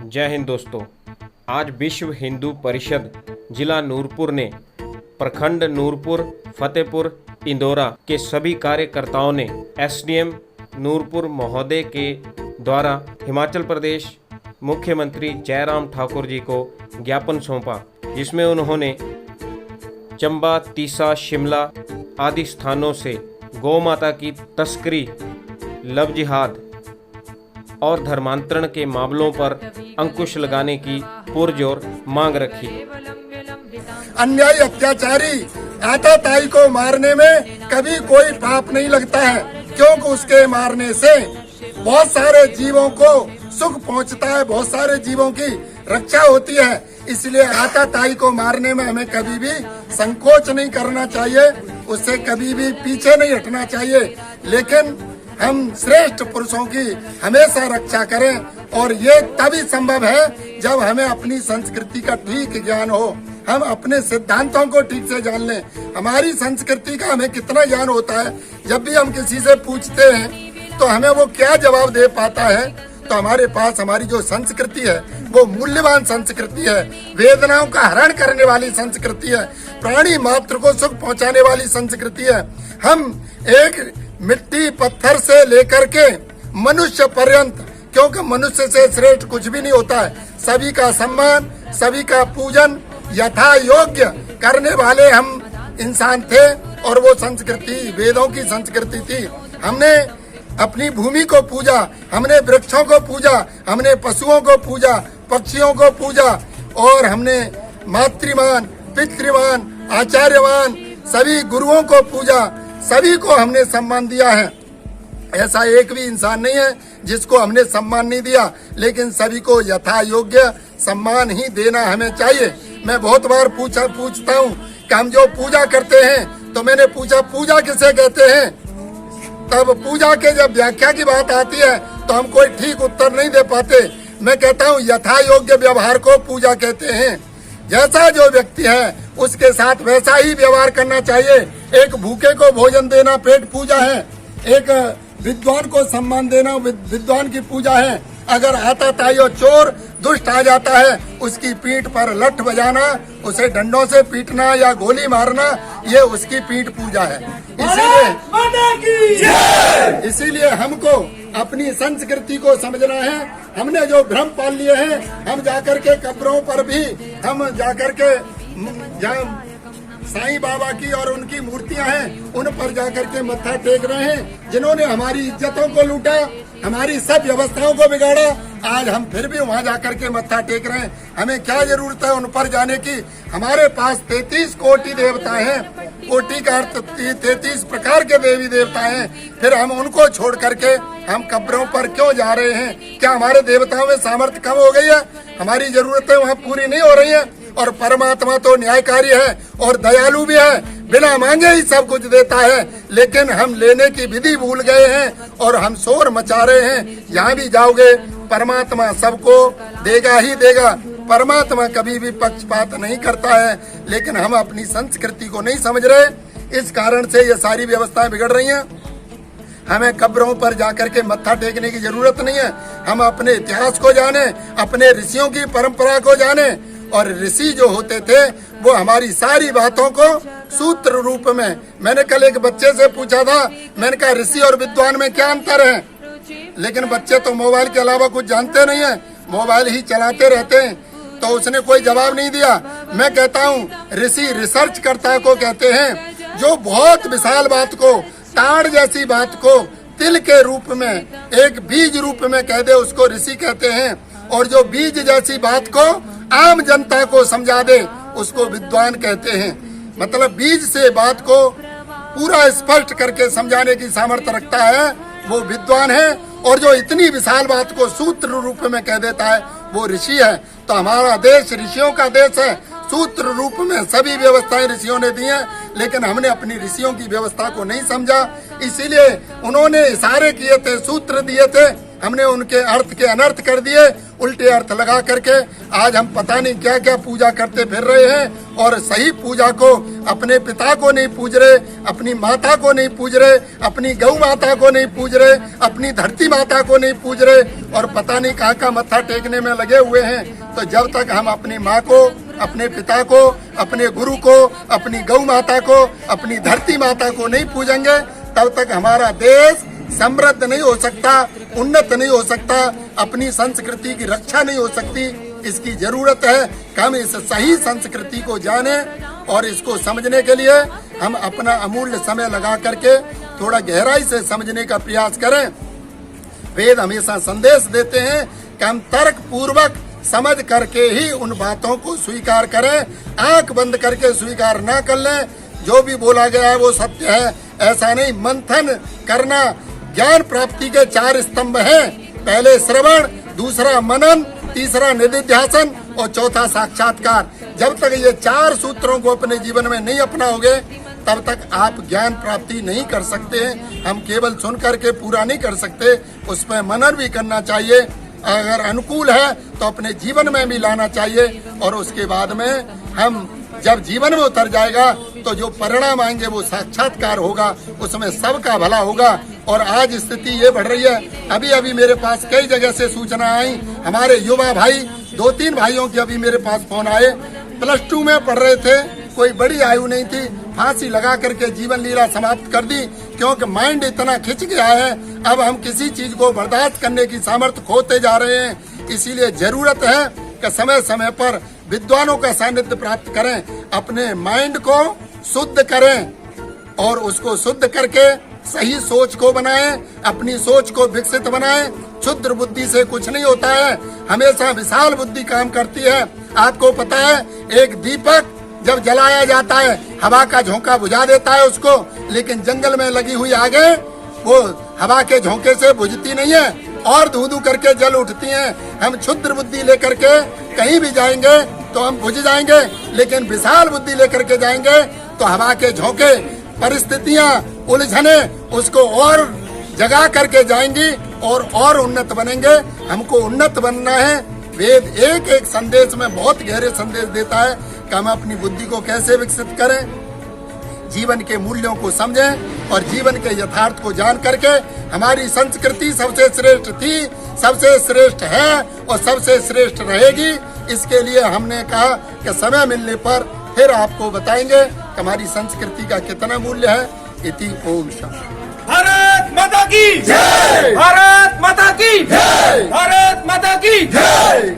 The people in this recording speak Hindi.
जय हिंद दोस्तों। आज विश्व हिंदू परिषद जिला नूरपुर ने प्रखंड नूरपुर, फतेहपुर, इंदौरा के सभी कार्यकर्ताओं ने एसडीएम नूरपुर महोदय के द्वारा हिमाचल प्रदेश मुख्यमंत्री जयराम ठाकुर जी को ज्ञापन सौंपा, जिसमें उन्होंने चंबा, तीसा, शिमला आदि स्थानों से गौ माता की तस्करी, लव जिहाद और धर्मांतरण के मामलों पर अंकुश लगाने की पुरजोर मांग रखी। अन्यायी अत्याचारी आतताई को मारने में कभी कोई पाप नहीं लगता है, क्योंकि उसके मारने से बहुत सारे जीवों को सुख पहुंचता है, बहुत सारे जीवों की रक्षा होती है। इसलिए आतताई को मारने में हमें कभी भी संकोच नहीं करना चाहिए, उससे कभी भी पीछे नहीं हटना चाहिए। लेकिन हम श्रेष्ठ पुरुषों की हमेशा रक्षा करें, और ये तभी संभव है जब हमें अपनी संस्कृति का ठीक ज्ञान हो, हम अपने सिद्धांतों को ठीक से जान लें। हमारी संस्कृति का हमें कितना ज्ञान होता है, जब भी हम किसी से पूछते हैं तो हमें वो क्या जवाब दे पाता है। तो हमारे पास हमारी जो संस्कृति है वो मूल्यवान संस्कृति है, वेदनाओं का हरण करने वाली संस्कृति है, प्राणी मात्र को सुख पहुंचाने वाली संस्कृति है। हम एक मिट्टी पत्थर से लेकर के मनुष्य पर्यंत, क्योंकि मनुष्य से श्रेष्ठ कुछ भी नहीं होता है, सभी का सम्मान, सभी का पूजन यथा योग्य करने वाले हम इंसान थे। और वो संस्कृति वेदों की संस्कृति थी। हमने अपनी भूमि को पूजा, हमने वृक्षों को पूजा, हमने पशुओं को पूजा, पक्षियों को पूजा, और हमने मातृमान, पितृमान, आचार्यमान सभी गुरुओं को पूजा, सभी को हमने सम्मान दिया है। ऐसा एक भी इंसान नहीं है जिसको हमने सम्मान नहीं दिया, लेकिन सभी को यथा योग्य सम्मान ही देना हमें चाहिए। मैं बहुत बार पूछता हूँ कि हम जो पूजा करते हैं, तो मैंने पूछा पूजा किसे कहते हैं, तब पूजा के जब व्याख्या की बात आती है तो हम कोई ठीक उत्तर नहीं दे पाते। मैं कहता हूँ यथा योग्य व्यवहार को पूजा कहते हैं। जैसा जो व्यक्ति है उसके साथ वैसा ही व्यवहार करना चाहिए। एक भूखे को भोजन देना पेट पूजा है, एक विद्वान को सम्मान देना विद्वान की पूजा है। अगर आतताई और चोर दुष्ट आ जाता है, उसकी पीठ पर लठ बजाना, उसे डंडों से पीटना या गोली मारना, ये उसकी पीठ पूजा है। इसीलिए हमको अपनी संस्कृति को समझना है। हमने जो भ्रम पाल लिए हैं, हम जाकर के कब्रों पर भी हम जाकर के साईं बाबा की और उनकी मूर्तियां हैं, उन पर जाकर के मत्था टेक रहे हैं। जिन्होंने हमारी इज्जतों को लूटा, हमारी सब व्यवस्थाओं को बिगाड़ा, आज हम फिर भी वहां जाकर के मत्था टेक रहे हैं। हमें क्या जरूरत है उन पर जाने की। हमारे पास 33 कोटि देवता हैं, कोटि का अर्थ 33 प्रकार के देवी देवता हैं। फिर हम उनको छोड़ करके हम कब्रों पर क्यों जा रहे हैं? क्या हमारे देवताओं में सामर्थ्य कम हो गई है? हमारी जरूरतें वहाँ पूरी नहीं हो रही है। और परमात्मा तो न्यायकारी है और दयालु भी है, बिना मांगे ही सब कुछ देता है। लेकिन हम लेने की विधि भूल गए हैं और हम शोर मचा रहे हैं। जहाँ भी जाओगे परमात्मा सबको देगा ही देगा। परमात्मा कभी भी पक्षपात नहीं करता है, लेकिन हम अपनी संस्कृति को नहीं समझ रहे। इस कारण से ये सारी व्यवस्थाएं बिगड़ रही हैं। हमें कब्रों पर जाकर के मत्था टेकने की जरूरत नहीं है। हम अपने इतिहास को जाने, अपने ऋषियों की परंपरा को जाने। और ऋषि जो होते थे वो हमारी सारी बातों को सूत्र रूप में, मैंने कल एक बच्चे से पूछा था, मैंने कहा ऋषि और विद्वान में क्या अंतर है? लेकिन बच्चे तो मोबाइल के अलावा कुछ जानते नहीं है, मोबाइल ही चलाते रहते हैं, तो उसने कोई जवाब नहीं दिया। मैं कहता हूँ ऋषि रिसर्च कर्ता को कहते हैं, जो बहुत विशाल बात को, ताड़ जैसी बात को तिल के रूप में, एक बीज रूप में कह दे, उसको ऋषि कहते हैं। और जो बीज जैसी बात को आम जनता को समझा दे, उसको विद्वान कहते हैं। मतलब बीज से बात को पूरा स्पष्ट करके समझाने की सामर्थ्य रखता है, वो विद्वान है। और जो इतनी विशाल बात को सूत्र रूप में कह देता है, वो ऋषि है। तो हमारा देश ऋषियों का देश है। सूत्र रूप में सभी व्यवस्थाएं ऋषियों ने दी हैं, लेकिन हमने अपनी ऋषियों की व्यवस्था को नहीं समझा। इसीलिए उन्होंने इशारे किए थे, सूत्र दिए थे, हमने उनके अर्थ के अनर्थ कर दिए। उल्टे अर्थ लगा करके आज हम पता नहीं क्या क्या पूजा करते फिर रहे हैं और सही पूजा को अपने पिता को नहीं पूज रहे, अपनी माता को नहीं पूज रहे, अपनी गौ माता को नहीं पूज रहे, अपनी धरती माता को नहीं पूज रहे और पता नहीं कहाँ का मत्था टेकने में लगे हुए हैं। तो जब तक हम अपनी माँ को, अपने पिता को, अपने गुरु को, अपनी गौ माता को, अपनी धरती माता को नहीं पूजेंगे तब तक हमारा देश समृद्ध नहीं हो सकता, उन्नत नहीं हो सकता, अपनी संस्कृति की रक्षा नहीं हो सकती। इसकी जरूरत है कि हम इस सही संस्कृति को जाने और इसको समझने के लिए हम अपना अमूल्य समय लगा करके थोड़ा गहराई से समझने का प्रयास करें। वेद हमेशा संदेश देते हैं कि हम तर्क पूर्वक समझ करके ही उन बातों को स्वीकार करें, आंख बंद करके स्वीकार ना कर लें। जो भी बोला गया है वो सत्य है, ऐसा नहीं। मंथन करना, ज्ञान प्राप्ति के 4 स्तंभ हैं। पहले श्रवण, दूसरा मनन, तीसरा निधिध्यासन और चौथा साक्षात्कार। जब तक ये 4 सूत्रों को अपने जीवन में नहीं अपनाओगे तब तक आप ज्ञान प्राप्ति नहीं कर सकते हैं। हम केवल सुन करके पूरा नहीं कर सकते, उसमें मनन भी करना चाहिए। अगर अनुकूल है तो अपने जीवन में भी लाना चाहिए और उसके बाद में हम जब जीवन में उतर जाएगा तो जो परिणाम आएंगे वो साक्षात्कार होगा, उसमें सबका भला होगा। और आज स्थिति ये बढ़ रही है, अभी अभी मेरे पास कई जगह से सूचना आई, हमारे युवा भाई 2-3 भाइयों के अभी मेरे पास फोन आए, +2 में पढ़ रहे थे, कोई बड़ी आयु नहीं थी, फांसी लगा करके जीवन लीला समाप्त कर दी क्योंकि माइंड इतना खिंच गया है। अब हम किसी चीज को बर्दाश्त करने की सामर्थ्य खोते जा रहे हैं। इसीलिए जरूरत है कि समय समय पर विद्वानों का सानिध्य प्राप्त करें, अपने माइंड को शुद्ध करें और उसको शुद्ध करके सही सोच को बनाएं, अपनी सोच को विकसित बनाएं। क्षुद्र बुद्धि से कुछ नहीं होता है, हमेशा विशाल बुद्धि काम करती है। आपको पता है एक दीपक जब जलाया जाता है हवा का झोंका बुझा देता है उसको, लेकिन जंगल में लगी हुई आगे वो हवा के झोंके से बुझती नहीं है और धू-धू करके जल उठती हैं। हम क्षुद्र बुद्धि लेकर के कहीं भी जाएंगे तो हम बुझ जाएंगे, लेकिन विशाल बुद्धि लेकर के जाएंगे तो हवा के झोंके, परिस्थितियां, उलझने उसको और जगा करके जाएंगी और उन्नत बनेंगे। हमको उन्नत बनना है। वेद एक एक संदेश में बहुत गहरे संदेश देता है कि हम अपनी बुद्धि को कैसे विकसित करें, जीवन के मूल्यों को समझें और जीवन के यथार्थ को जान करके हमारी संस्कृति सबसे श्रेष्ठ थी, सबसे श्रेष्ठ है और सबसे श्रेष्ठ रहेगी। इसके लिए हमने कहा कि समय मिलने पर फिर आपको बताएंगे कि हमारी संस्कृति का कितना मूल्य है। इति ओम शांति। भारत माता की जय, भारत माता की जय, भारत माता की जय।